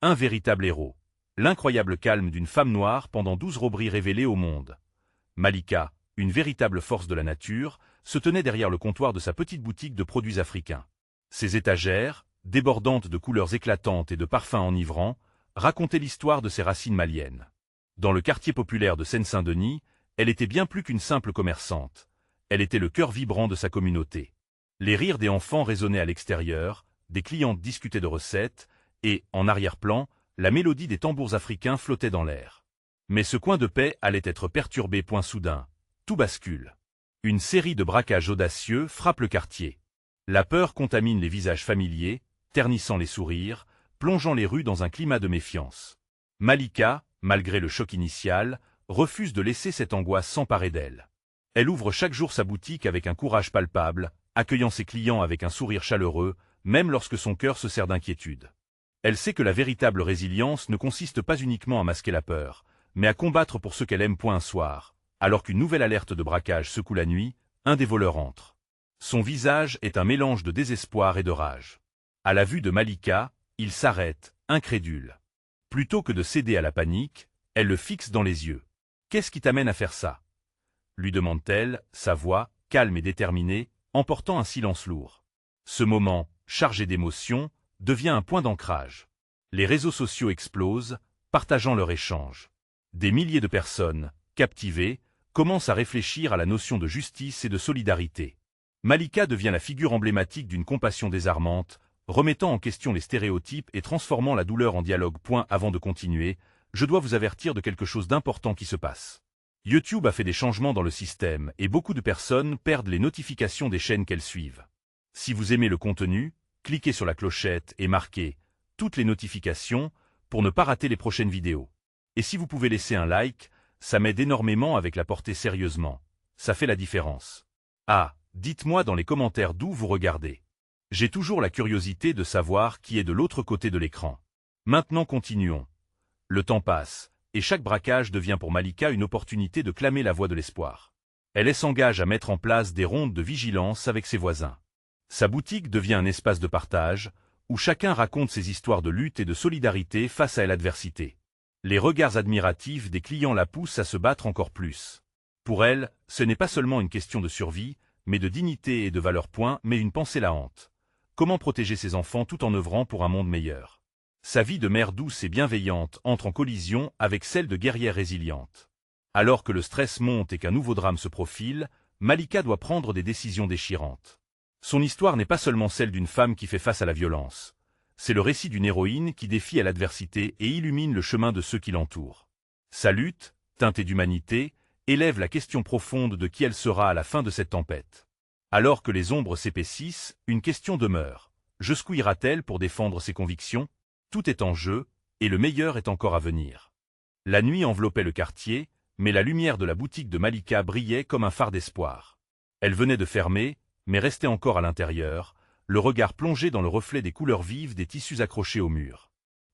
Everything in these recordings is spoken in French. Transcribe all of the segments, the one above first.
Un véritable héros. L'incroyable calme d'une femme noire pendant 12 robberies révélées au monde. Malika, une véritable force de la nature, se tenait derrière le comptoir de sa petite boutique de produits africains. Ses étagères, débordantes de couleurs éclatantes et de parfums enivrants, racontaient l'histoire de ses racines maliennes. Dans le quartier populaire de Seine-Saint-Denis, elle était bien plus qu'une simple commerçante. Elle était le cœur vibrant de sa communauté. Les rires des enfants résonnaient à l'extérieur, des clientes discutaient de recettes, et, en arrière-plan, la mélodie des tambours africains flottait dans l'air. Mais ce coin de paix allait être perturbé point soudain. Tout bascule. Une série de braquages audacieux frappe le quartier. La peur contamine les visages familiers, ternissant les sourires, plongeant les rues dans un climat de méfiance. Malika, malgré le choc initial, refuse de laisser cette angoisse s'emparer d'elle. Elle ouvre chaque jour sa boutique avec un courage palpable, accueillant ses clients avec un sourire chaleureux, même lorsque son cœur se serre d'inquiétude. Elle sait que la véritable résilience ne consiste pas uniquement à masquer la peur, mais à combattre pour ce qu'elle aime. Un soir, alors qu'une nouvelle alerte de braquage secoue la nuit, un des voleurs entre. Son visage est un mélange de désespoir et de rage. À la vue de Malika, il s'arrête, incrédule. Plutôt que de céder à la panique, elle le fixe dans les yeux. « Qu'est-ce qui t'amène à faire ça ?» lui demande-t-elle, sa voix, calme et déterminée, emportant un silence lourd. Ce moment, chargé d'émotion, devient un point d'ancrage. Les réseaux sociaux explosent, partageant leur échange. Des milliers de personnes, captivées, commencent à réfléchir à la notion de justice et de solidarité. Malika devient la figure emblématique d'une compassion désarmante, remettant en question les stéréotypes et transformant la douleur en dialogue. Avant de continuer, je dois vous avertir de quelque chose d'important qui se passe. YouTube a fait des changements dans le système et beaucoup de personnes perdent les notifications des chaînes qu'elles suivent. Si vous aimez le contenu, cliquez sur la clochette et marquez « Toutes les notifications » pour ne pas rater les prochaines vidéos. Et si vous pouvez laisser un like, ça m'aide énormément avec la portée sérieusement. Ça fait la différence. Ah, dites-moi dans les commentaires d'où vous regardez. J'ai toujours la curiosité de savoir qui est de l'autre côté de l'écran. Maintenant continuons. Le temps passe, et chaque braquage devient pour Malika une opportunité de clamer la voix de l'espoir. Elle s'engage à mettre en place des rondes de vigilance avec ses voisins. Sa boutique devient un espace de partage, où chacun raconte ses histoires de lutte et de solidarité face à l'adversité. Les regards admiratifs des clients la poussent à se battre encore plus. Pour elle, ce n'est pas seulement une question de survie, mais de dignité et de valeur. Mais une pensée la hante. Comment protéger ses enfants tout en œuvrant pour un monde meilleur? Sa vie de mère douce et bienveillante entre en collision avec celle de guerrière résiliente. Alors que le stress monte et qu'un nouveau drame se profile, Malika doit prendre des décisions déchirantes. Son histoire n'est pas seulement celle d'une femme qui fait face à la violence. C'est le récit d'une héroïne qui défie à l'adversité et illumine le chemin de ceux qui l'entourent. Sa lutte, teintée d'humanité, élève la question profonde de qui elle sera à la fin de cette tempête. Alors que les ombres s'épaississent, une question demeure. Jusqu'où-ira-t-elle pour défendre ses convictions? Tout est en jeu, et le meilleur est encore à venir. La nuit enveloppait le quartier, mais la lumière de la boutique de Malika brillait comme un phare d'espoir. Elle venait de fermer, mais restait encore à l'intérieur, le regard plongé dans le reflet des couleurs vives des tissus accrochés au mur.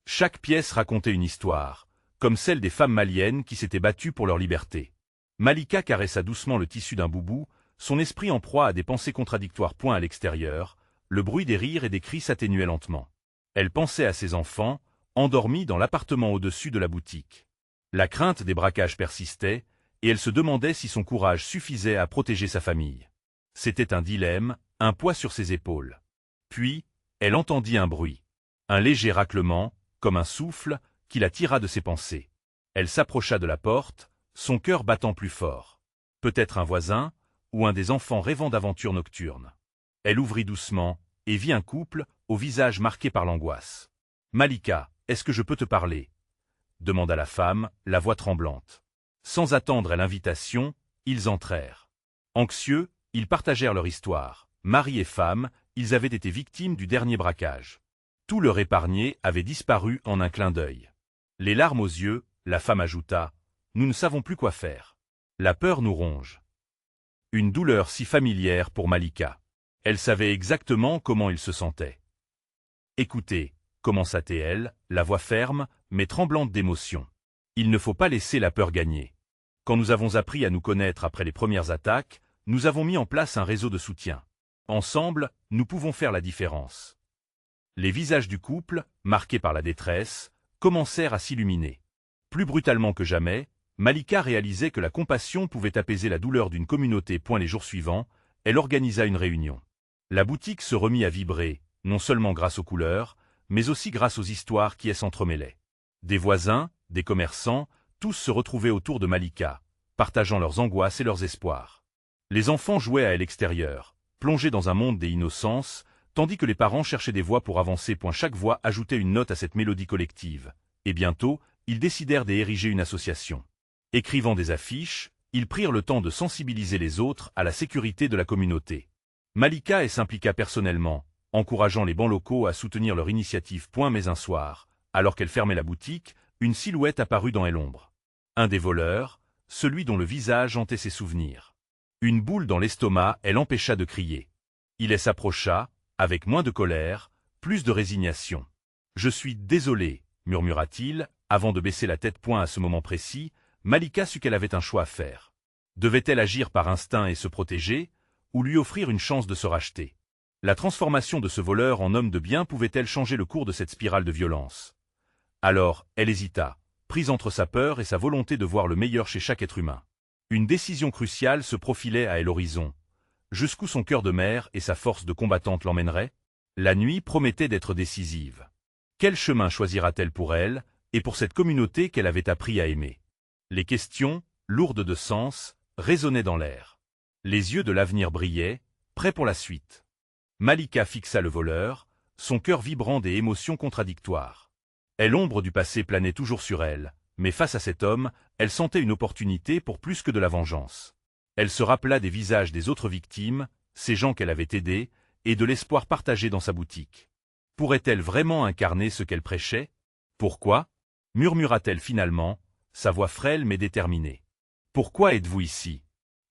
Chaque pièce racontait une histoire, comme celle des femmes maliennes qui s'étaient battues pour leur liberté. Malika caressa doucement le tissu d'un boubou, son esprit en proie à des pensées contradictoires. À l'extérieur, le bruit des rires et des cris s'atténuait lentement. Elle pensait à ses enfants, endormis dans l'appartement au-dessus de la boutique. La crainte des braquages persistait, et elle se demandait si son courage suffisait à protéger sa famille. C'était un dilemme, un poids sur ses épaules. Puis, elle entendit un bruit. Un léger raclement, comme un souffle, qui la tira de ses pensées. Elle s'approcha de la porte, son cœur battant plus fort. Peut-être un voisin, ou un des enfants rêvant d'aventures nocturnes. Elle ouvrit doucement, et vit un couple, au visage marqué par l'angoisse. « Malika, est-ce que je peux te parler ?» demanda la femme, la voix tremblante. Sans attendre l'invitation, ils entrèrent. Anxieux, ils partagèrent leur histoire. Mari et femme, ils avaient été victimes du dernier braquage. Tout leur épargné avait disparu en un clin d'œil. Les larmes aux yeux, la femme ajouta « Nous ne savons plus quoi faire. La peur nous ronge. » Une douleur si familière pour Malika. Elle savait exactement comment il se sentait. « Écoutez, » commença-t-elle, la voix ferme, mais tremblante d'émotion. « Il ne faut pas laisser la peur gagner. Quand nous avons appris à nous connaître après les premières attaques, nous avons mis en place un réseau de soutien. Ensemble, nous pouvons faire la différence. » Les visages du couple, marqués par la détresse, commencèrent à s'illuminer. Plus brutalement que jamais, Malika réalisait que la compassion pouvait apaiser la douleur d'une communauté. Les jours suivants, elle organisa une réunion. La boutique se remit à vibrer, non seulement grâce aux couleurs, mais aussi grâce aux histoires qui s'entremêlaient. Des voisins, des commerçants, tous se retrouvaient autour de Malika, partageant leurs angoisses et leurs espoirs. Les enfants jouaient à l'extérieur, plongés dans un monde des innocences, tandis que les parents cherchaient des voix pour avancer. Chaque voix ajoutait une note à cette mélodie collective, et bientôt, ils décidèrent d'ériger une association. Écrivant des affiches, ils prirent le temps de sensibiliser les autres à la sécurité de la communauté. Malika s'impliqua personnellement, encourageant les bancs locaux à soutenir leur initiative. Mais un soir, alors qu'elle fermait la boutique, une silhouette apparut dans l'ombre. Un des voleurs, celui dont le visage hantait ses souvenirs. Une boule dans l'estomac, elle empêcha de crier. Il s'approcha, avec moins de colère, plus de résignation. « Je suis désolé », murmura-t-il, avant de baisser la tête. À ce moment précis, Malika sut qu'elle avait un choix à faire. Devait-elle agir par instinct et se protéger, ou lui offrir une chance de se racheter? La transformation de ce voleur en homme de bien pouvait-elle changer le cours de cette spirale de violence? Alors, elle hésita, prise entre sa peur et sa volonté de voir le meilleur chez chaque être humain. Une décision cruciale se profilait à l'horizon. Jusqu'où son cœur de mère et sa force de combattante l'emmèneraient? La nuit promettait d'être décisive. Quel chemin choisira-t-elle pour elle, et pour cette communauté qu'elle avait appris à aimer? Les questions, lourdes de sens, résonnaient dans l'air. Les yeux de l'avenir brillaient, prêts pour la suite. Malika fixa le voleur, son cœur vibrant des émotions contradictoires. L'ombre du passé planait toujours sur elle, mais face à cet homme, elle sentait une opportunité pour plus que de la vengeance. Elle se rappela des visages des autres victimes, ces gens qu'elle avait aidés, et de l'espoir partagé dans sa boutique. Pourrait-elle vraiment incarner ce qu'elle prêchait? Pourquoi? Murmura-t-elle finalement, sa voix frêle mais déterminée. Pourquoi êtes-vous ici?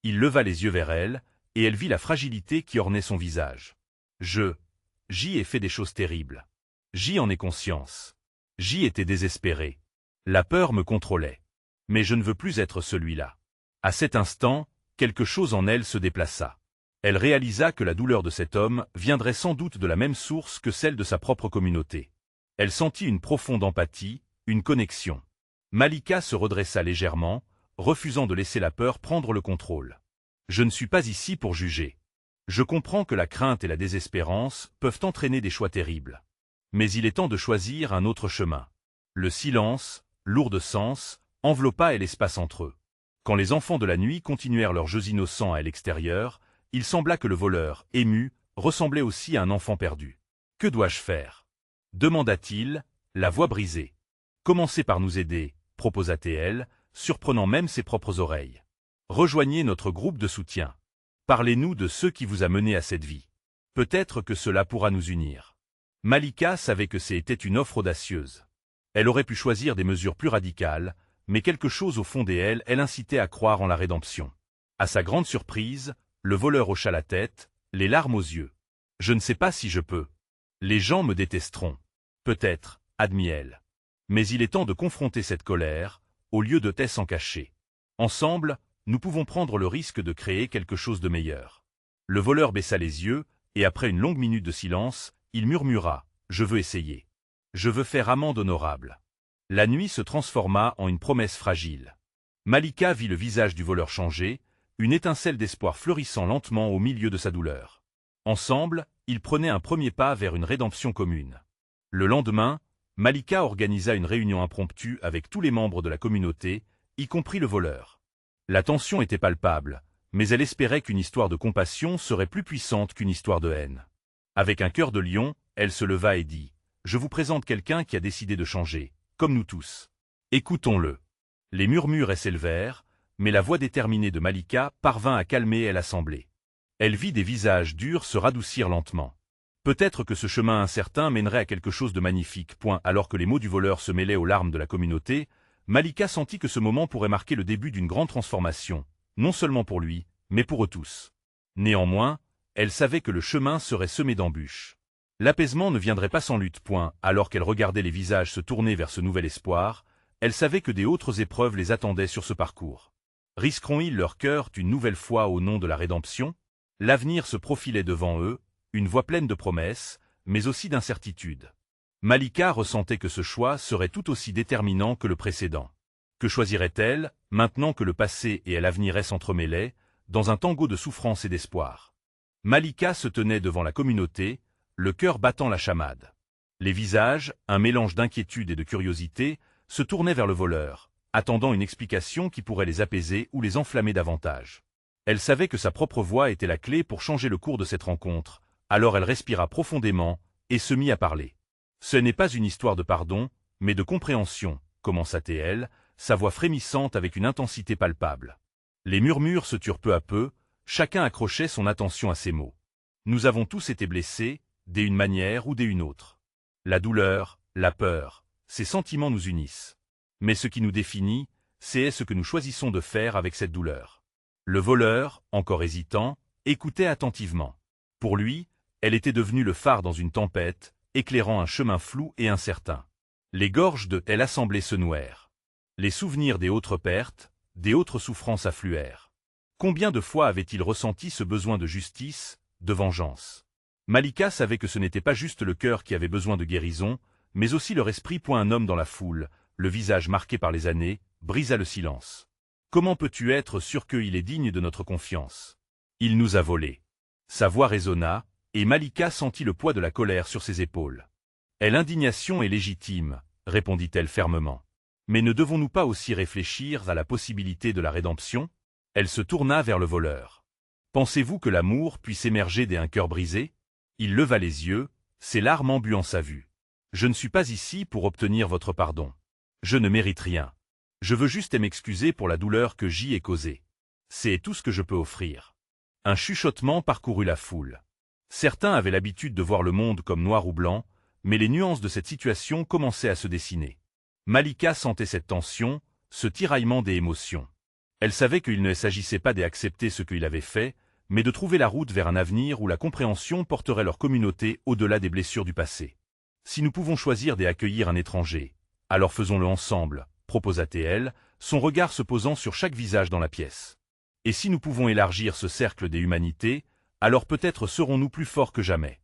Il leva les yeux vers elle, et elle vit la fragilité qui ornait son visage. J'y ai fait des choses terribles. J'y en ai conscience. J'y étais désespéré. La peur me contrôlait. Mais je ne veux plus être celui-là. À cet instant, quelque chose en elle se déplaça. Elle réalisa que la douleur de cet homme viendrait sans doute de la même source que celle de sa propre communauté. Elle sentit une profonde empathie, une connexion. Malika se redressa légèrement, refusant de laisser la peur prendre le contrôle. Je ne suis pas ici pour juger. Je comprends que la crainte et la désespérance peuvent entraîner des choix terribles. Mais il est temps de choisir un autre chemin. Le silence, lourd de sens, enveloppa l'espace entre eux. Quand les enfants de la nuit continuèrent leurs jeux innocents à l'extérieur, il sembla que le voleur, ému, ressemblait aussi à un enfant perdu. « Que dois-je faire » demanda-t-il, la voix brisée. « Commencez par nous aider » proposa-t-elle, surprenant même ses propres oreilles. « Rejoignez notre groupe de soutien. Parlez-nous de ce qui vous a mené à cette vie. Peut-être que cela pourra nous unir. » Malika savait que c'était une offre audacieuse. Elle aurait pu choisir des mesures plus radicales, mais quelque chose au fond d'elle incitait à croire en la rédemption. À sa grande surprise, le voleur hocha la tête, les larmes aux yeux. « Je ne sais pas si je peux. Les gens me détesteront. Peut-être, admit-elle. Mais il est temps de confronter cette colère, au lieu de s'en cacher. Ensemble, nous pouvons prendre le risque de créer quelque chose de meilleur. » Le voleur baissa les yeux, et après une longue minute de silence, il murmura « Je veux essayer. Je veux faire amende honorable. » La nuit se transforma en une promesse fragile. Malika vit le visage du voleur changer, une étincelle d'espoir fleurissant lentement au milieu de sa douleur. Ensemble, ils prenaient un premier pas vers une rédemption commune. Le lendemain, Malika organisa une réunion impromptue avec tous les membres de la communauté, y compris le voleur. La tension était palpable, mais elle espérait qu'une histoire de compassion serait plus puissante qu'une histoire de haine. Avec un cœur de lion, elle se leva et dit « Je vous présente quelqu'un qui a décidé de changer, comme nous tous. Écoutons-le. » Les murmures s'élevèrent, mais la voix déterminée de Malika parvint à calmer l'assemblée. Elle vit des visages durs se radoucir lentement. Peut-être que ce chemin incertain mènerait à quelque chose de magnifique. Alors que les mots du voleur se mêlaient aux larmes de la communauté, Malika sentit que ce moment pourrait marquer le début d'une grande transformation, non seulement pour lui, mais pour eux tous. Néanmoins, elle savait que le chemin serait semé d'embûches. L'apaisement ne viendrait pas sans lutte. Alors qu'elle regardait les visages se tourner vers ce nouvel espoir, elle savait que des autres épreuves les attendaient sur ce parcours. Risqueront-ils leur cœur une nouvelle fois au nom de la rédemption? L'avenir se profilait devant eux, une voie pleine de promesses, mais aussi d'incertitudes. Malika ressentait que ce choix serait tout aussi déterminant que le précédent. Que choisirait-elle, maintenant que le passé et l'avenir s'entremêlaient, dans un tango de souffrance et d'espoir? Malika se tenait devant la communauté, le cœur battant la chamade. Les visages, un mélange d'inquiétude et de curiosité, se tournaient vers le voleur, attendant une explication qui pourrait les apaiser ou les enflammer davantage. Elle savait que sa propre voix était la clé pour changer le cours de cette rencontre, alors elle respira profondément et se mit à parler. Ce n'est pas une histoire de pardon, mais de compréhension, commença-t-elle, sa voix frémissante avec une intensité palpable. Les murmures se turent peu à peu, chacun accrochait son attention à ses mots. Nous avons tous été blessés, d'une manière ou d'une autre. La douleur, la peur, ces sentiments nous unissent. Mais ce qui nous définit, c'est ce que nous choisissons de faire avec cette douleur. Le voleur, encore hésitant, écoutait attentivement. Pour lui, elle était devenue le phare dans une tempête, éclairant un chemin flou et incertain. Les gorges de elle assemblée se nouèrent. Les souvenirs des autres pertes, des autres souffrances affluèrent. Combien de fois avait-il ressenti ce besoin de justice, de vengeance? Malika savait que ce n'était pas juste le cœur qui avait besoin de guérison, mais aussi leur esprit. Un homme dans la foule, le visage marqué par les années, brisa le silence. Comment peux-tu être sûr qu'il est digne de notre confiance? Il nous a volés. Sa voix résonna, et Malika sentit le poids de la colère sur ses épaules. L'indignation est légitime, répondit-elle fermement. Mais ne devons-nous pas aussi réfléchir à la possibilité de la rédemption? Elle se tourna vers le voleur. Pensez-vous que l'amour puisse émerger d'un cœur brisé? Il leva les yeux, ses larmes embuant sa vue. Je ne suis pas ici pour obtenir votre pardon. Je ne mérite rien. Je veux juste m'excuser pour la douleur que j'y ai causée. C'est tout ce que je peux offrir. Un chuchotement parcourut la foule. Certains avaient l'habitude de voir le monde comme noir ou blanc, mais les nuances de cette situation commençaient à se dessiner. Malika sentait cette tension, ce tiraillement des émotions. Elle savait qu'il ne s'agissait pas d'accepter ce qu'il avait fait, mais de trouver la route vers un avenir où la compréhension porterait leur communauté au-delà des blessures du passé. Si nous pouvons choisir d'accueillir un étranger, alors faisons-le ensemble, proposa-t-elle, son regard se posant sur chaque visage dans la pièce. Et si nous pouvons élargir ce cercle des humanités, alors peut-être serons-nous plus forts que jamais.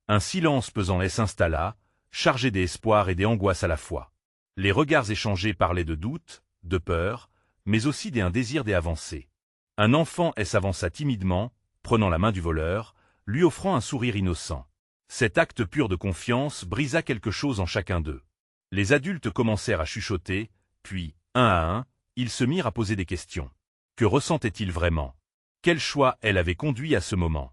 Un silence pesant s'installa, chargé d'espoir et d'angoisse à la fois. Les regards échangés parlaient de doute, de peur, mais aussi d'un désir d'avancer. Un enfant s'avança timidement, prenant la main du voleur, lui offrant un sourire innocent. Cet acte pur de confiance brisa quelque chose en chacun d'eux. Les adultes commencèrent à chuchoter, puis, un à un, ils se mirent à poser des questions. Que ressentait-il vraiment? Quel choix elle avait conduit à ce moment?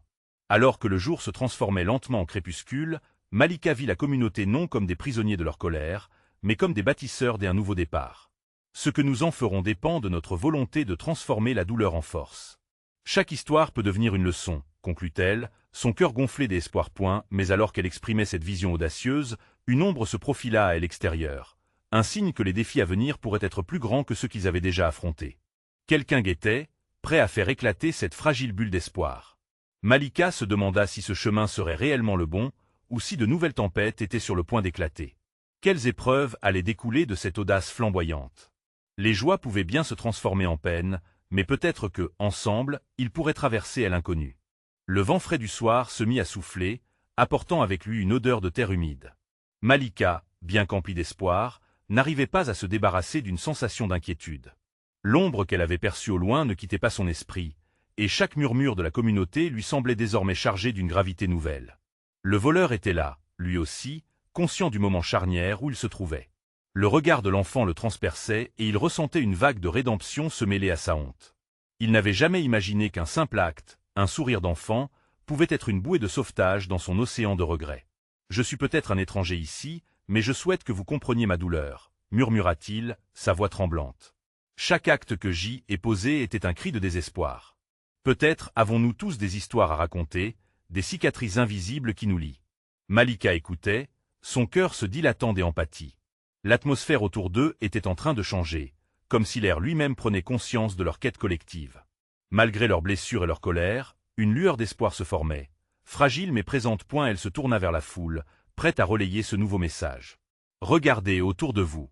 Alors que le jour se transformait lentement en crépuscule, Malika vit la communauté non comme des prisonniers de leur colère, mais comme des bâtisseurs d'un nouveau départ. Ce que nous en ferons dépend de notre volonté de transformer la douleur en force. Chaque histoire peut devenir une leçon, conclut-elle, son cœur gonflé d'espoir. Mais alors qu'elle exprimait cette vision audacieuse, une ombre se profila à l'extérieur, un signe que les défis à venir pourraient être plus grands que ceux qu'ils avaient déjà affrontés. Quelqu'un guettait, prêt à faire éclater cette fragile bulle d'espoir. Malika se demanda si ce chemin serait réellement le bon, ou si de nouvelles tempêtes étaient sur le point d'éclater. Quelles épreuves allaient découler de cette audace flamboyante? Les joies pouvaient bien se transformer en peine, mais peut-être que, ensemble, ils pourraient traverser l'inconnu. Le vent frais du soir se mit à souffler, apportant avec lui une odeur de terre humide. Malika, bien qu'emplie d'espoir, n'arrivait pas à se débarrasser d'une sensation d'inquiétude. L'ombre qu'elle avait perçue au loin ne quittait pas son esprit, et chaque murmure de la communauté lui semblait désormais chargé d'une gravité nouvelle. Le voleur était là, lui aussi, conscient du moment charnière où il se trouvait. Le regard de l'enfant le transperçait et il ressentait une vague de rédemption se mêler à sa honte. Il n'avait jamais imaginé qu'un simple acte, un sourire d'enfant, pouvait être une bouée de sauvetage dans son océan de regrets. « Je suis peut-être un étranger ici, mais je souhaite que vous compreniez ma douleur, » murmura-t-il, sa voix tremblante. Chaque acte que j'y ai posé était un cri de désespoir. Peut-être avons-nous tous des histoires à raconter, des cicatrices invisibles qui nous lient. Malika écoutait, son cœur se dilatant d'empathie. L'atmosphère autour d'eux était en train de changer, comme si l'air lui-même prenait conscience de leur quête collective. Malgré leurs blessures et leur colère, une lueur d'espoir se formait. Fragile mais présente. Elle se tourna vers la foule, prête à relayer ce nouveau message. Regardez autour de vous.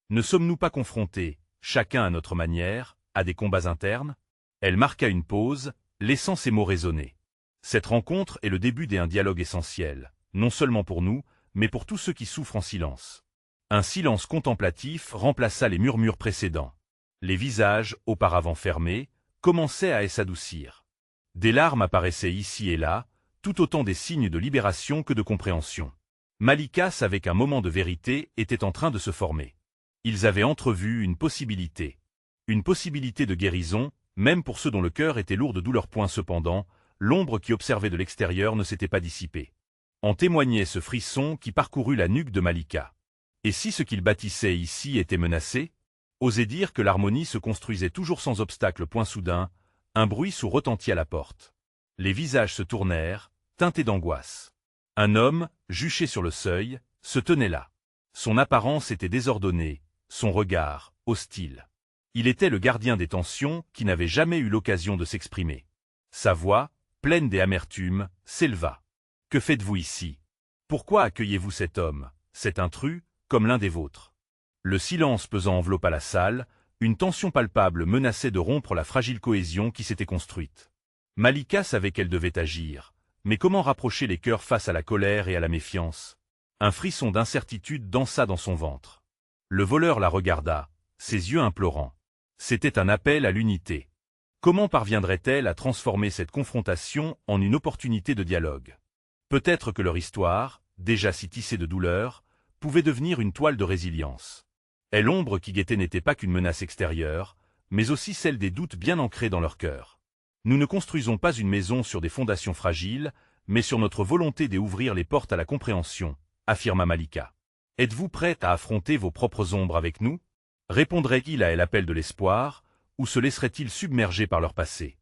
Ne sommes-nous pas confrontés, chacun à notre manière, à des combats internes? Elle marqua une pause, laissant ses mots résonner. Cette rencontre est le début d'un dialogue essentiel, non seulement pour nous, mais pour tous ceux qui souffrent en silence. Un silence contemplatif remplaça les murmures précédents. Les visages, auparavant fermés, commençaient à s'adoucir. Des larmes apparaissaient ici et là, tout autant des signes de libération que de compréhension. Malika savait qu'un moment de vérité était en train de se former. Ils avaient entrevu une possibilité. Une possibilité de guérison, même pour ceux dont le cœur était lourd de douleur. Cependant, l'ombre qui observait de l'extérieur ne s'était pas dissipée. En témoignait ce frisson qui parcourut la nuque de Malika. Et si ce qu'il bâtissait ici était menacé? Oser dire que l'harmonie se construisait toujours sans obstacle. Soudain, un bruit sourd retentit à la porte. Les visages se tournèrent, teintés d'angoisse. Un homme, juché sur le seuil, se tenait là. Son apparence était désordonnée, son regard, hostile. Il était le gardien des tensions qui n'avait jamais eu l'occasion de s'exprimer. Sa voix, pleine d'amertume, s'éleva. « Que faites-vous ici? Pourquoi accueillez-vous cet homme, cet intrus, comme l'un des vôtres ?» Le silence pesant enveloppa la salle, une tension palpable menaçait de rompre la fragile cohésion qui s'était construite. Malika savait qu'elle devait agir, mais comment rapprocher les cœurs face à la colère et à la méfiance? Un frisson d'incertitude dansa dans son ventre. Le voleur la regarda, ses yeux implorants. C'était un appel à l'unité. Comment parviendrait-elle à transformer cette confrontation en une opportunité de dialogue? Peut-être que leur histoire, déjà si tissée de douleur, pouvait devenir une toile de résilience. Et l'ombre qui guettait n'était pas qu'une menace extérieure, mais aussi celle des doutes bien ancrés dans leur cœur. Nous ne construisons pas une maison sur des fondations fragiles, mais sur notre volonté d'ouvrir les portes à la compréhension, affirma Malika. Êtes-vous prête à affronter vos propres ombres avec nous? Répondrait-il à l'appel de l'espoir, ou se laisserait-il submerger par leur passé?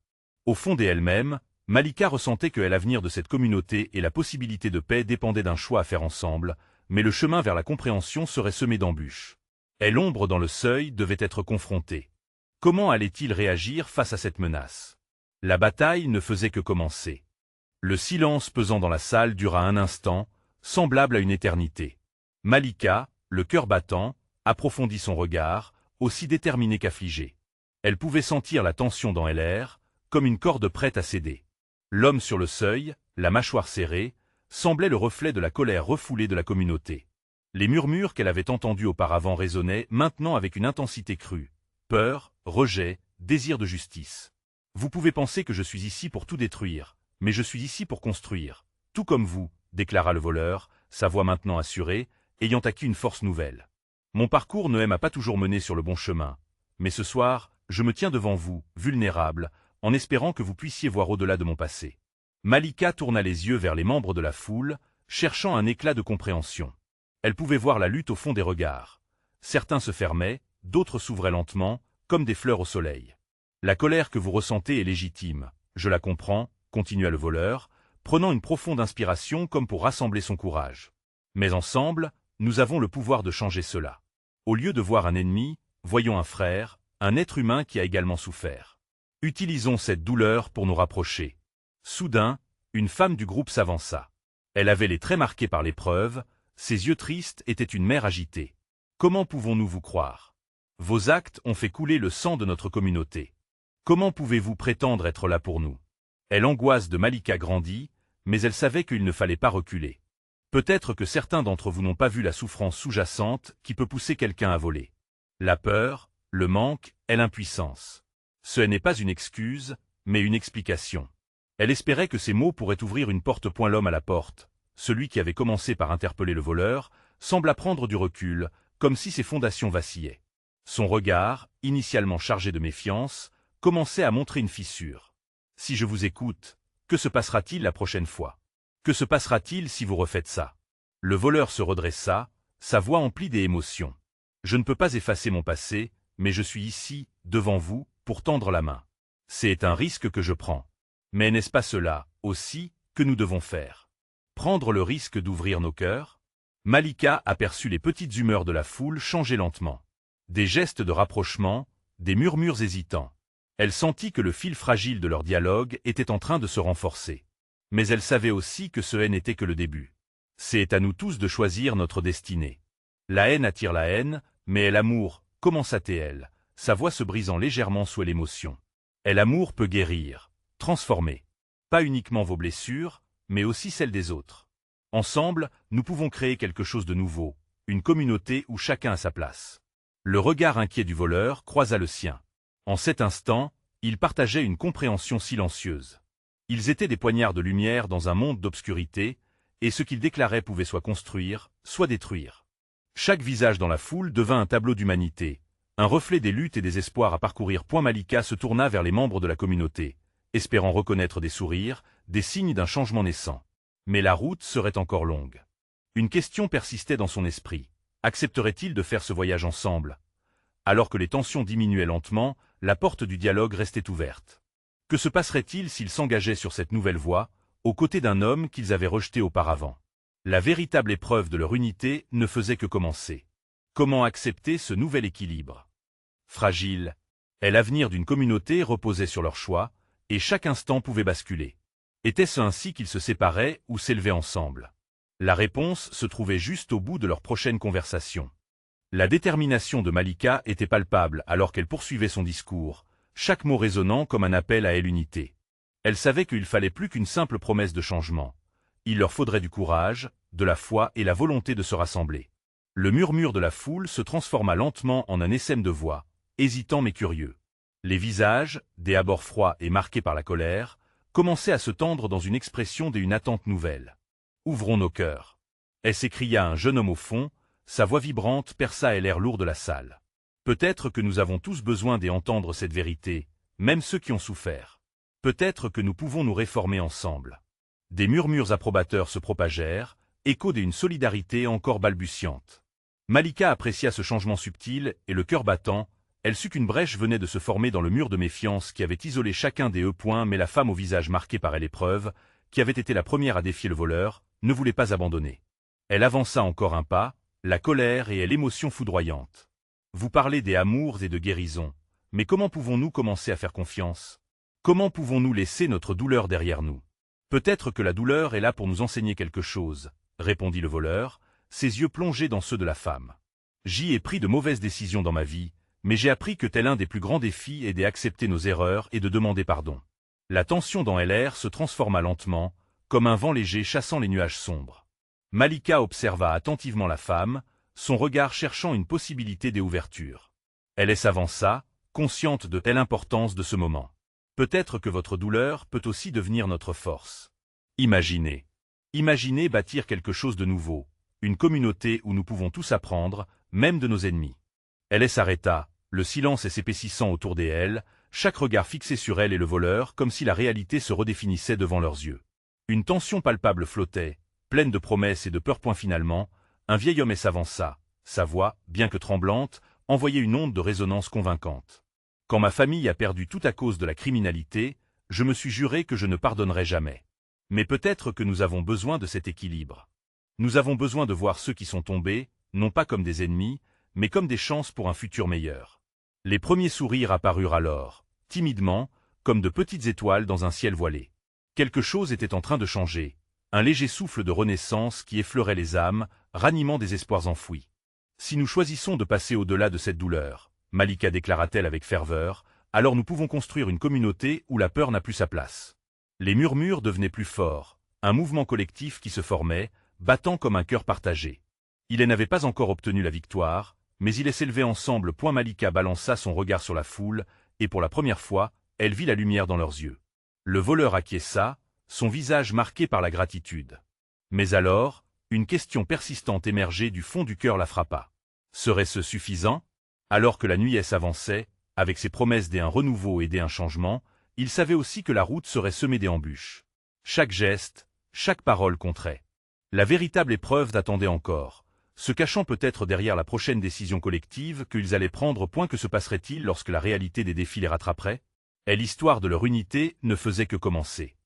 Au fond d'elle-même, Malika ressentait que l'avenir de cette communauté et la possibilité de paix dépendaient d'un choix à faire ensemble, mais le chemin vers la compréhension serait semé d'embûches. Et l'ombre dans le seuil devait être confrontée. Comment allait-il réagir face à cette menace? La bataille ne faisait que commencer. Le silence pesant dans la salle dura un instant, semblable à une éternité. Malika, le cœur battant, approfondit son regard, aussi déterminé qu'affligé. Elle pouvait sentir la tension dans l'air, comme une corde prête à céder. L'homme sur le seuil, la mâchoire serrée, semblait le reflet de la colère refoulée de la communauté. Les murmures qu'elle avait entendus auparavant résonnaient maintenant avec une intensité crue. Peur, rejet, désir de justice. Vous pouvez penser que je suis ici pour tout détruire, mais je suis ici pour construire. Tout comme vous, déclara le voleur, sa voix maintenant assurée, ayant acquis une force nouvelle. Mon parcours ne m'a pas toujours mené sur le bon chemin, mais ce soir, je me tiens devant vous, vulnérable, en espérant que vous puissiez voir au-delà de mon passé. Malika tourna les yeux vers les membres de la foule, cherchant un éclat de compréhension. Elle pouvait voir la lutte au fond des regards. Certains se fermaient, d'autres s'ouvraient lentement, comme des fleurs au soleil. La colère que vous ressentez est légitime, je la comprends, continua le voleur, prenant une profonde inspiration comme pour rassembler son courage. Mais ensemble, nous avons le pouvoir de changer cela. Au lieu de voir un ennemi, voyons un frère, un être humain qui a également souffert. Utilisons cette douleur pour nous rapprocher. Soudain, une femme du groupe s'avança. Elle avait les traits marqués par l'épreuve, ses yeux tristes étaient une mer agitée. Comment pouvons-nous vous croire? Vos actes ont fait couler le sang de notre communauté. Comment pouvez-vous prétendre être là pour nous? L'angoisse de Malika grandit, mais elle savait qu'il ne fallait pas reculer. Peut-être que certains d'entre vous n'ont pas vu la souffrance sous-jacente qui peut pousser quelqu'un à voler. La peur, le manque et l'impuissance. Ce n'est pas une excuse, mais une explication. Elle espérait que ces mots pourraient ouvrir une porte. L'homme à la porte, celui qui avait commencé par interpeller le voleur, sembla prendre du recul, comme si ses fondations vacillaient. Son regard, initialement chargé de méfiance, commençait à montrer une fissure. « Si je vous écoute, que se passera-t-il la prochaine fois? Que se passera-t-il si vous refaites ça ?» Le voleur se redressa, sa voix emplie d'émotions. « Je ne peux pas effacer mon passé, mais je suis ici, devant vous, pour tendre la main. C'est un risque que je prends. Mais n'est-ce pas cela, aussi, que nous devons faire? Prendre le risque d'ouvrir nos cœurs ?» Malika aperçut les petites humeurs de la foule changer lentement. Des gestes de rapprochement, des murmures hésitants. Elle sentit que le fil fragile de leur dialogue était en train de se renforcer. Mais elle savait aussi que ce n'était que le début. C'est à nous tous de choisir notre destinée. La haine attire la haine, mais l'amour, commença-t-elle, sa voix se brisant légèrement sous l'émotion. L'amour peut guérir, transformer. Pas uniquement vos blessures, mais aussi celles des autres. Ensemble, nous pouvons créer quelque chose de nouveau, une communauté où chacun a sa place. Le regard inquiet du voleur croisa le sien. En cet instant, ils partageaient une compréhension silencieuse. Ils étaient des poignards de lumière dans un monde d'obscurité, et ce qu'ils déclaraient pouvait soit construire, soit détruire. Chaque visage dans la foule devint un tableau d'humanité, un reflet des luttes et des espoirs à parcourir. Malika se tourna vers les membres de la communauté, espérant reconnaître des sourires, des signes d'un changement naissant. Mais la route serait encore longue. Une question persistait dans son esprit. Accepterait-il de faire ce voyage ensemble? Alors que les tensions diminuaient lentement, la porte du dialogue restait ouverte. Que se passerait-il s'ils s'engageaient sur cette nouvelle voie, aux côtés d'un homme qu'ils avaient rejeté auparavant? La véritable épreuve de leur unité ne faisait que commencer. Comment accepter ce nouvel équilibre? Fragile, l'avenir d'une communauté reposait sur leur choix, et chaque instant pouvait basculer. Était-ce ainsi qu'ils se séparaient ou s'élevaient ensemble? La réponse se trouvait juste au bout de leur prochaine conversation. La détermination de Malika était palpable alors qu'elle poursuivait son discours, chaque mot résonnant comme un appel à l'unité. Elle savait qu'il fallait plus qu'une simple promesse de changement. Il leur faudrait du courage, de la foi et la volonté de se rassembler. Le murmure de la foule se transforma lentement en un essaim de voix, hésitant mais curieux. Les visages, des abords froids et marqués par la colère, commençaient à se tendre dans une expression d'une attente nouvelle. « Ouvrons nos cœurs !» s'écria un jeune homme au fond, sa voix vibrante perça l'air lourd de la salle. Peut-être que nous avons tous besoin d'entendre cette vérité, même ceux qui ont souffert. Peut-être que nous pouvons nous réformer ensemble. Des murmures approbateurs se propagèrent, écho d'une solidarité encore balbutiante. Malika apprécia ce changement subtil et le cœur battant, elle sut qu'une brèche venait de se former dans le mur de méfiance qui avait isolé chacun des mais la femme au visage marqué par l'épreuve, qui avait été la première à défier le voleur, ne voulait pas abandonner. Elle avança encore un pas, la colère et l'émotion foudroyante. Vous parlez des amours et de guérison, mais comment pouvons-nous commencer à faire confiance? Comment pouvons-nous laisser notre douleur derrière nous? Peut-être que la douleur est là pour nous enseigner quelque chose, répondit le voleur, ses yeux plongés dans ceux de la femme. J'y ai pris de mauvaises décisions dans ma vie, mais j'ai appris que tel un des plus grands défis est d'accepter nos erreurs et de demander pardon. La tension dans l'air se transforma lentement, comme un vent léger chassant les nuages sombres. Malika observa attentivement la femme, son regard cherchant une possibilité d'ouverture. Elle s'avança, consciente de l'importance de ce moment. Peut-être que votre douleur peut aussi devenir notre force. Imaginez. Imaginez bâtir quelque chose de nouveau, une communauté où nous pouvons tous apprendre, même de nos ennemis. Elle s'arrêta, le silence s'épaississant autour d'elle, chaque regard fixé sur elle et le voleur comme si la réalité se redéfinissait devant leurs yeux. Une tension palpable flottait, pleine de promesses et de peur. Finalement, un vieil homme s'avança, sa voix, bien que tremblante, envoyait une onde de résonance convaincante. Quand ma famille a perdu tout à cause de la criminalité, je me suis juré que je ne pardonnerai jamais. Mais peut-être que nous avons besoin de cet équilibre. Nous avons besoin de voir ceux qui sont tombés, non pas comme des ennemis, mais comme des chances pour un futur meilleur. Les premiers sourires apparurent alors, timidement, comme de petites étoiles dans un ciel voilé. Quelque chose était en train de changer, un léger souffle de renaissance qui effleurait les âmes, ranimant des espoirs enfouis. Si nous choisissons de passer au-delà de cette douleur, Malika déclara-t-elle avec ferveur, alors nous pouvons construire une communauté où la peur n'a plus sa place. Les murmures devenaient plus forts, un mouvement collectif qui se formait, battant comme un cœur partagé. Ils n'avaient pas encore obtenu la victoire, mais ils s'élevaient ensemble. Malika balança son regard sur la foule, et pour la première fois, elle vit la lumière dans leurs yeux. Le voleur acquiesça, son visage marqué par la gratitude. Mais alors, une question persistante émergée du fond du cœur la frappa. Serait-ce suffisant? Alors que la nuit s'avançait, avec ses promesses d'un renouveau et d'un changement, il savait aussi que la route serait semée d'embûches. Chaque geste, chaque parole comptait. La véritable épreuve d'attendait encore, se cachant peut-être derrière la prochaine décision collective qu'ils allaient prendre. Que se passerait-il lorsque la réalité des défis les rattraperait? Et l'histoire de leur unité ne faisait que commencer.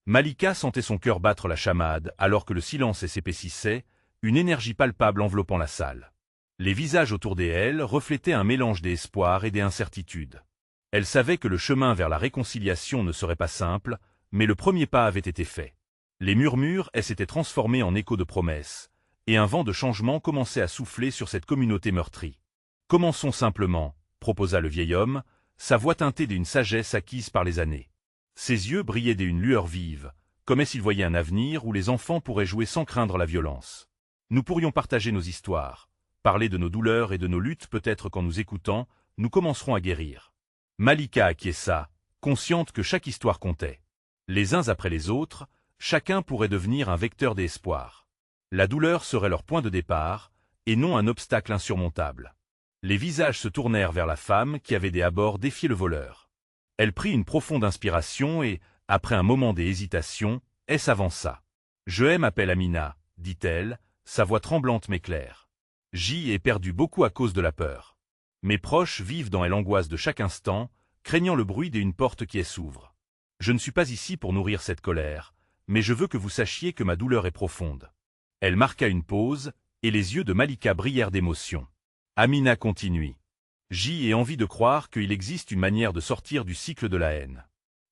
Malika sentait son cœur battre la chamade alors que le silence s'épaississait, une énergie palpable enveloppant la salle. Les visages autour d'elle reflétaient un mélange d'espoir et d'incertitude. Elle savait que le chemin vers la réconciliation ne serait pas simple, mais le premier pas avait été fait. Les murmures s'étaient transformés en échos de promesses, et un vent de changement commençait à souffler sur cette communauté meurtrie. « Commençons simplement », proposa le vieil homme, sa voix teintée d'une sagesse acquise par les années. Ses yeux brillaient d'une lueur vive, comme s'ils voyaient un avenir où les enfants pourraient jouer sans craindre la violence. Nous pourrions partager nos histoires, parler de nos douleurs et de nos luttes. Peut-être qu'en nous écoutant, nous commencerons à guérir. Malika acquiesça, consciente que chaque histoire comptait. Les uns après les autres, chacun pourrait devenir un vecteur d'espoir. La douleur serait leur point de départ, et non un obstacle insurmontable. Les visages se tournèrent vers la femme qui avait des abords défié le voleur. Elle prit une profonde inspiration et, après un moment d'hésitation, elle s'avança. « Je m'appelle Amina, dit-elle, sa voix tremblante mais claire. J'y ai perdu beaucoup à cause de la peur. Mes proches vivent dans l'angoisse de chaque instant, craignant le bruit d'une porte qui s'ouvre. Je ne suis pas ici pour nourrir cette colère, mais je veux que vous sachiez que ma douleur est profonde. » Elle marqua une pause, et les yeux de Malika brillèrent d'émotion. Amina continua. « J'y ai envie de croire qu'il existe une manière de sortir du cycle de la haine.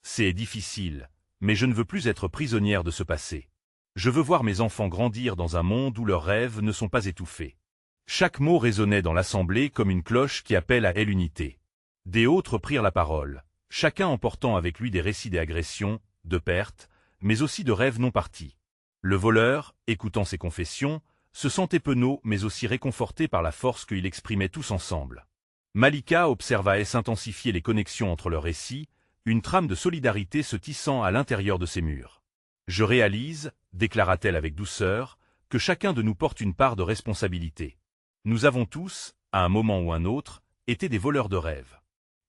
C'est difficile, mais je ne veux plus être prisonnière de ce passé. Je veux voir mes enfants grandir dans un monde où leurs rêves ne sont pas étouffés. » Chaque mot résonnait dans l'assemblée comme une cloche qui appelle à l'unité. Des autres prirent la parole, chacun emportant avec lui des récits d'agressions, de pertes, mais aussi de rêves non partis. Le voleur, écoutant ces confessions, se sentait penaud mais aussi réconforté par la force qu'ils exprimaient tous ensemble. Malika observa s'intensifier les connexions entre leurs récits, une trame de solidarité se tissant à l'intérieur de ces murs. « Je réalise, déclara-t-elle avec douceur, que chacun de nous porte une part de responsabilité. Nous avons tous, à un moment ou un autre, été des voleurs de rêves.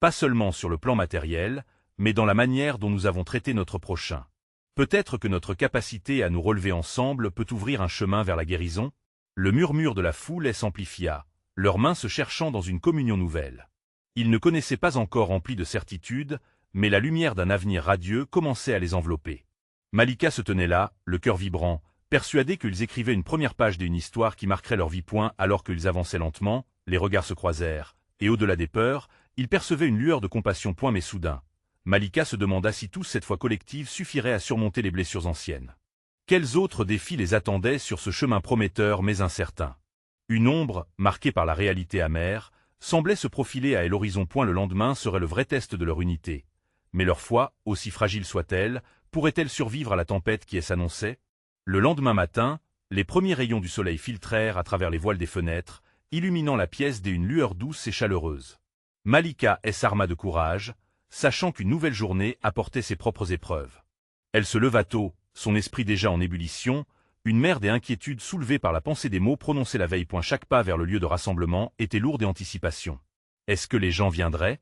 Pas seulement sur le plan matériel, mais dans la manière dont nous avons traité notre prochain. Peut-être que notre capacité à nous relever ensemble peut ouvrir un chemin vers la guérison. » Le murmure de la foule s'amplifia, leurs mains se cherchant dans une communion nouvelle. Ils ne connaissaient pas encore remplis de certitude, mais la lumière d'un avenir radieux commençait à les envelopper. Malika se tenait là, le cœur vibrant, persuadés qu'ils écrivaient une première page d'une histoire qui marquerait leur vie. Alors qu'ils avançaient lentement, les regards se croisèrent, et au-delà des peurs, ils percevaient une lueur de compassion. Mais soudain, Malika se demanda si tous cette foi collective suffirait à surmonter les blessures anciennes. Quels autres défis les attendaient sur ce chemin prometteur mais incertain? Une ombre, marquée par la réalité amère, semblait se profiler à l'horizon. Le lendemain serait le vrai test de leur unité. Mais leur foi, aussi fragile soit-elle, pourrait-elle survivre à la tempête qui s'annonçait? Le lendemain matin, les premiers rayons du soleil filtrèrent à travers les voiles des fenêtres, illuminant la pièce d'une lueur douce et chaleureuse. Malika s'arma de courage, sachant qu'une nouvelle journée apportait ses propres épreuves. Elle se leva tôt, son esprit déjà en ébullition, une mer d'inquiétude soulevée par la pensée des mots prononcés la veille. Chaque pas vers le lieu de rassemblement était lourd d'anticipation. Est-ce que les gens viendraient?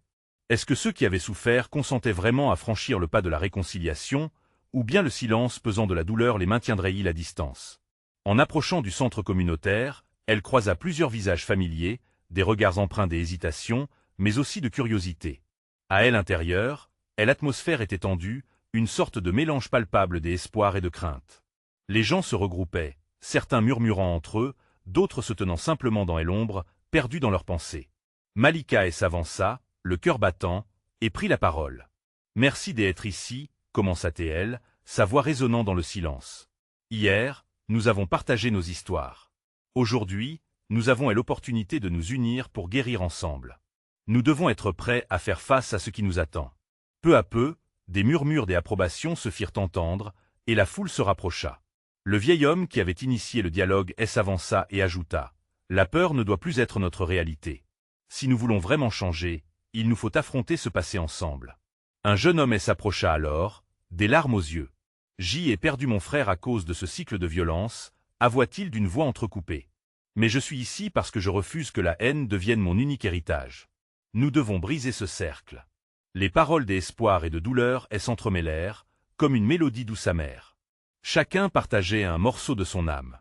Est-ce que ceux qui avaient souffert consentaient vraiment à franchir le pas de la réconciliation, ou bien le silence pesant de la douleur les maintiendrait-il à distance? En approchant du centre communautaire, elle croisa plusieurs visages familiers, des regards empreints d'hésitation, mais aussi de curiosité. À l'intérieur, l'atmosphère était tendue, une sorte de mélange palpable d'espoir et de crainte. Les gens se regroupaient, certains murmurant entre eux, d'autres se tenant simplement dans l'ombre, perdus dans leurs pensées. Malika s'avança, le cœur battant, et prit la parole. « Merci d'être ici, » commença-t-elle, sa voix résonnant dans le silence. « Hier, nous avons partagé nos histoires. Aujourd'hui, nous avons l'opportunité de nous unir pour guérir ensemble. Nous devons être prêts à faire face à ce qui nous attend. » Peu à peu, des murmures d'approbation se firent entendre, et la foule se rapprocha. Le vieil homme qui avait initié le dialogue s'avança et ajouta « La peur ne doit plus être notre réalité. Si nous voulons vraiment changer, il nous faut affronter ce passé ensemble. » Un jeune homme s'approcha alors, des larmes aux yeux. « J'y ai perdu mon frère à cause de ce cycle de violence, » avoua-t-il d'une voix entrecoupée. « Mais je suis ici parce que je refuse que la haine devienne mon unique héritage. Nous devons briser ce cercle. » Les paroles d'espoir et de douleur s'entremêlèrent, comme une mélodie douce amère. Chacun partageait un morceau de son âme.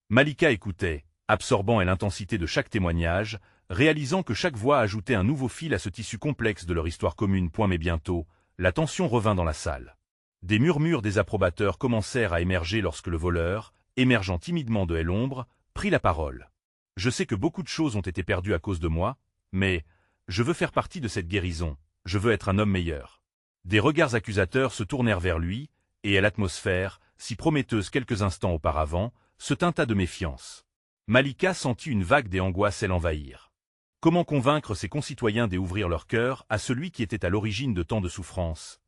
Malika écoutait, absorbant l'intensité de chaque témoignage, réalisant que chaque voix ajoutait un nouveau fil à ce tissu complexe de leur histoire commune. Mais bientôt, la tension revint dans la salle. Des murmures désapprobateurs commencèrent à émerger lorsque le voleur, émergeant timidement de l'ombre, prit la parole. « Je sais que beaucoup de choses ont été perdues à cause de moi, mais je veux faire partie de cette guérison, je veux être un homme meilleur. » Des regards accusateurs se tournèrent vers lui, et l'atmosphère, si prometteuse quelques instants auparavant, se teinta de méfiance. Malika sentit une vague d'angoisse l'envahir. Comment convaincre ses concitoyens d'ouvrir leur cœur à celui qui était à l'origine de tant de souffrances?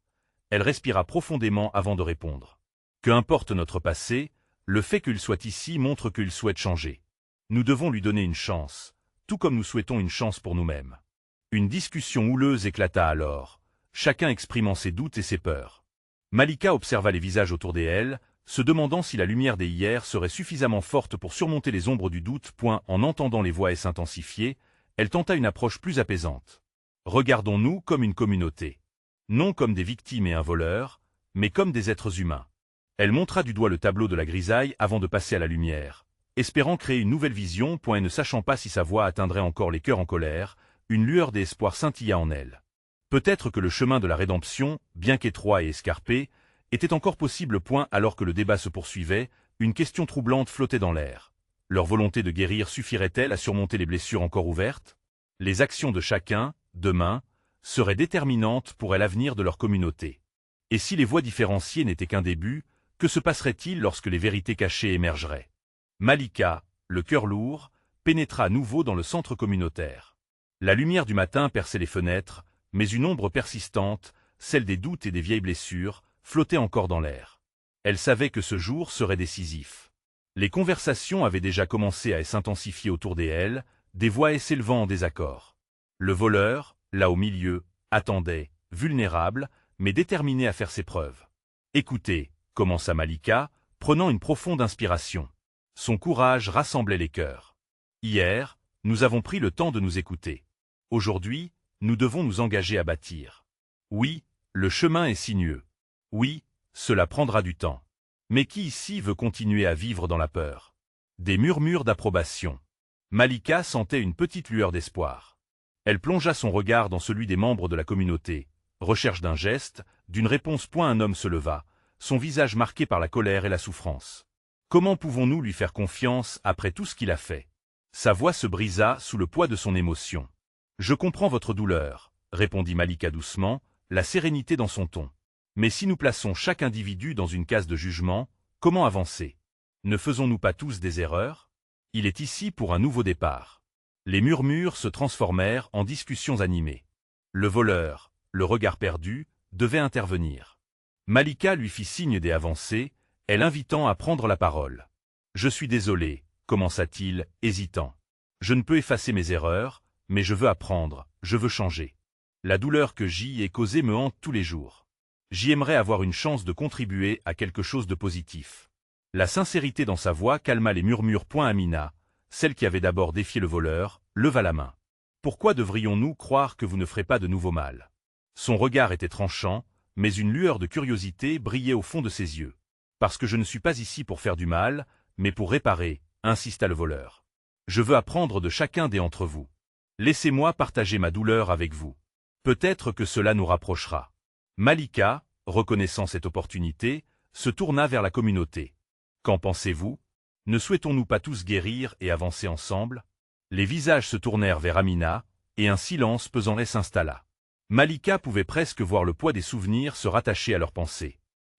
Elle respira profondément avant de répondre. « Que importe notre passé, le fait qu'il soit ici montre qu'il souhaite changer. Nous devons lui donner une chance, tout comme nous souhaitons une chance pour nous-mêmes. Une discussion houleuse éclata alors, chacun exprimant ses doutes et ses peurs. Malika observa les visages autour d'elle, se demandant si la lumière des hier serait suffisamment forte pour surmonter les ombres du doute. En entendant les voix s'intensifier, elle tenta une approche plus apaisante. Regardons-nous comme une communauté. Non comme des victimes et un voleur, mais comme des êtres humains. Elle montra du doigt le tableau de la grisaille avant de passer à la lumière, espérant créer une nouvelle vision. Et ne sachant pas si sa voix atteindrait encore les cœurs en colère, une lueur d'espoir scintilla en elle. Peut-être que le chemin de la rédemption, bien qu'étroit et escarpé, était encore possible. Alors que le débat se poursuivait, une question troublante flottait dans l'air. Leur volonté de guérir suffirait-elle à surmonter les blessures encore ouvertes? Les actions de chacun, demain, seraient déterminantes pour l'avenir de leur communauté. Et si les voix différenciées n'étaient qu'un début, que se passerait-il lorsque les vérités cachées émergeraient? Malika, le cœur lourd, pénétra à nouveau dans le centre communautaire. La lumière du matin perçait les fenêtres, mais une ombre persistante, celle des doutes et des vieilles blessures, flottait encore dans l'air. Elle savait que ce jour serait décisif. Les conversations avaient déjà commencé à s'intensifier autour d'elle, des voix s'élevant en désaccord. Le voleur, là au milieu, attendait, vulnérable, mais déterminé à faire ses preuves. « Écoutez », commença Malika, prenant une profonde inspiration. Son courage rassemblait les cœurs. Hier, nous avons pris le temps de nous écouter. Aujourd'hui, nous devons nous engager à bâtir. Oui, le chemin est sinueux. Oui, cela prendra du temps. Mais qui ici veut continuer à vivre dans la peur? Des murmures d'approbation. Malika sentait une petite lueur d'espoir. Elle plongea son regard dans celui des membres de la communauté. Recherche d'un geste, d'une réponse. Un homme se leva, son visage marqué par la colère et la souffrance. Comment pouvons-nous lui faire confiance après tout ce qu'il a fait? Sa voix se brisa sous le poids de son émotion. Je comprends votre douleur, répondit Malika doucement, la sérénité dans son ton. Mais si nous plaçons chaque individu dans une case de jugement, comment avancer? Ne faisons-nous pas tous des erreurs? Il est ici pour un nouveau départ. Les murmures se transformèrent en discussions animées. Le voleur, le regard perdu, devait intervenir. Malika lui fit signe d'avancer, elle invitant à prendre la parole. « Je suis désolé, commença-t-il, hésitant. Je ne peux effacer mes erreurs, mais je veux apprendre, je veux changer. La douleur que j'y ai causée me hante tous les jours. J'y aimerais avoir une chance de contribuer à quelque chose de positif. » La sincérité dans sa voix calma les murmures. Amina, celle qui avait d'abord défié le voleur, leva la main. « Pourquoi devrions-nous croire que vous ne ferez pas de nouveau mal ?» Son regard était tranchant, mais une lueur de curiosité brillait au fond de ses yeux. « Parce que je ne suis pas ici pour faire du mal, mais pour réparer, » insista le voleur. « Je veux apprendre de chacun d'entre vous. Laissez-moi partager ma douleur avec vous. Peut-être que cela nous rapprochera. » Malika, reconnaissant cette opportunité, se tourna vers la communauté. « Qu'en pensez-vous? Ne souhaitons-nous pas tous guérir et avancer ensemble ?» Les visages se tournèrent vers Amina, et un silence pesant s'installa. Malika pouvait presque voir le poids des souvenirs se rattacher à leurs pensées.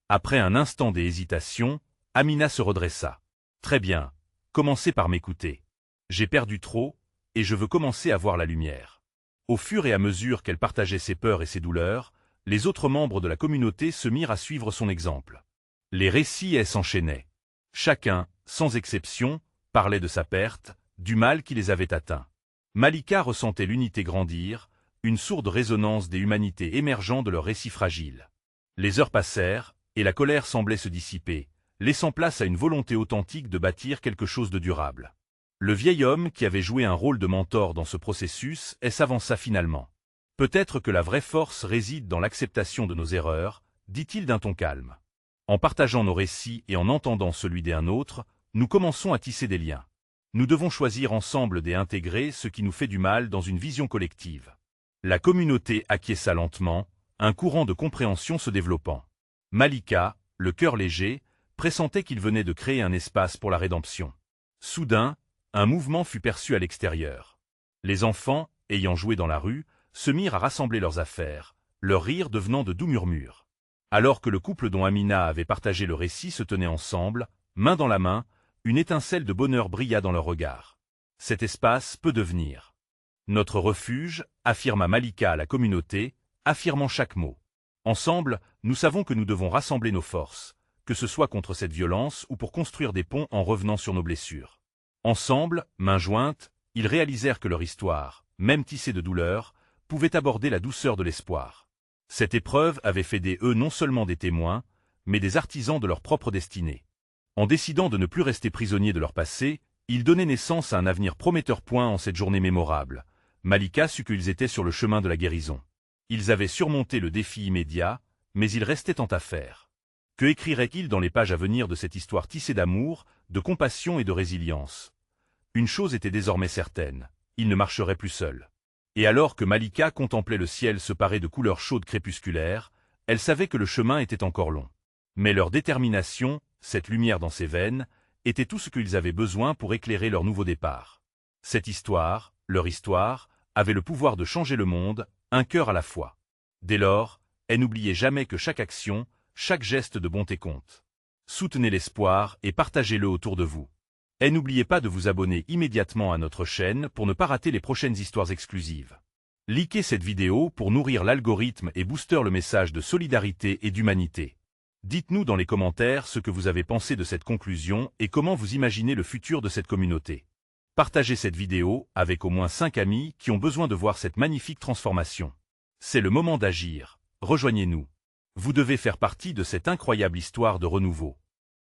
Après un instant d'hésitation, Amina se redressa. « Très bien, commencez par m'écouter. J'ai perdu trop, et je veux commencer à voir la lumière. » Au fur et à mesure qu'elle partageait ses peurs et ses douleurs, les autres membres de la communauté se mirent à suivre son exemple. Les récits s'enchaînaient. Chacun, sans exception, parlait de sa perte, du mal qui les avait atteints. Malika ressentait l'unité grandir, une sourde résonance des humanités émergeant de leurs récits fragiles. Les heures passèrent, et la colère semblait se dissiper, laissant place à une volonté authentique de bâtir quelque chose de durable. Le vieil homme qui avait joué un rôle de mentor dans ce processus s'avança finalement. « Peut-être que la vraie force réside dans l'acceptation de nos erreurs, dit-il d'un ton calme. En partageant nos récits et en entendant celui d'un autre, nous commençons à tisser des liens. Nous devons choisir ensemble d'intégrer ce qui nous fait du mal dans une vision collective. » La communauté acquiesça lentement, un courant de compréhension se développant. Malika, le cœur léger, pressentait qu'il venait de créer un espace pour la rédemption. Soudain, un mouvement fut perçu à l'extérieur. Les enfants, ayant joué dans la rue, se mirent à rassembler leurs affaires, leur rire devenant de doux murmures. Alors que le couple dont Amina avait partagé le récit se tenait ensemble, main dans la main, une étincelle de bonheur brilla dans leurs regards. Cet espace peut devenir notre refuge, affirma Malika à la communauté, affirmant chaque mot. Ensemble, nous savons que nous devons rassembler nos forces, que ce soit contre cette violence ou pour construire des ponts en revenant sur nos blessures. Ensemble, mains jointes, ils réalisèrent que leur histoire, même tissée de douleur, pouvait aborder la douceur de l'espoir. Cette épreuve avait fait d'eux non seulement des témoins, mais des artisans de leur propre destinée. En décidant de ne plus rester prisonniers de leur passé, ils donnaient naissance à un avenir prometteur. En cette journée mémorable, Malika sut qu'ils étaient sur le chemin de la guérison. Ils avaient surmonté le défi immédiat, mais il restait tant à faire. Que écrirait-il dans les pages à venir de cette histoire tissée d'amour, de compassion et de résilience? Une chose était désormais certaine, il ne marcherait plus seul. Et alors que Malika contemplait le ciel se parer de couleurs chaudes crépusculaires, elle savait que le chemin était encore long. Mais leur détermination, cette lumière dans ses veines, était tout ce qu'ils avaient besoin pour éclairer leur nouveau départ. Cette histoire, leur histoire, avait le pouvoir de changer le monde, un cœur à la fois. Dès lors, elle n'oubliait jamais que chaque action, chaque geste de bonté compte. Soutenez l'espoir et partagez-le autour de vous. Et n'oubliez pas de vous abonner immédiatement à notre chaîne pour ne pas rater les prochaines histoires exclusives. Likez cette vidéo pour nourrir l'algorithme et booster le message de solidarité et d'humanité. Dites-nous dans les commentaires ce que vous avez pensé de cette conclusion et comment vous imaginez le futur de cette communauté. Partagez cette vidéo avec au moins 5 amis qui ont besoin de voir cette magnifique transformation. C'est le moment d'agir, rejoignez-nous. Vous devez faire partie de cette incroyable histoire de renouveau.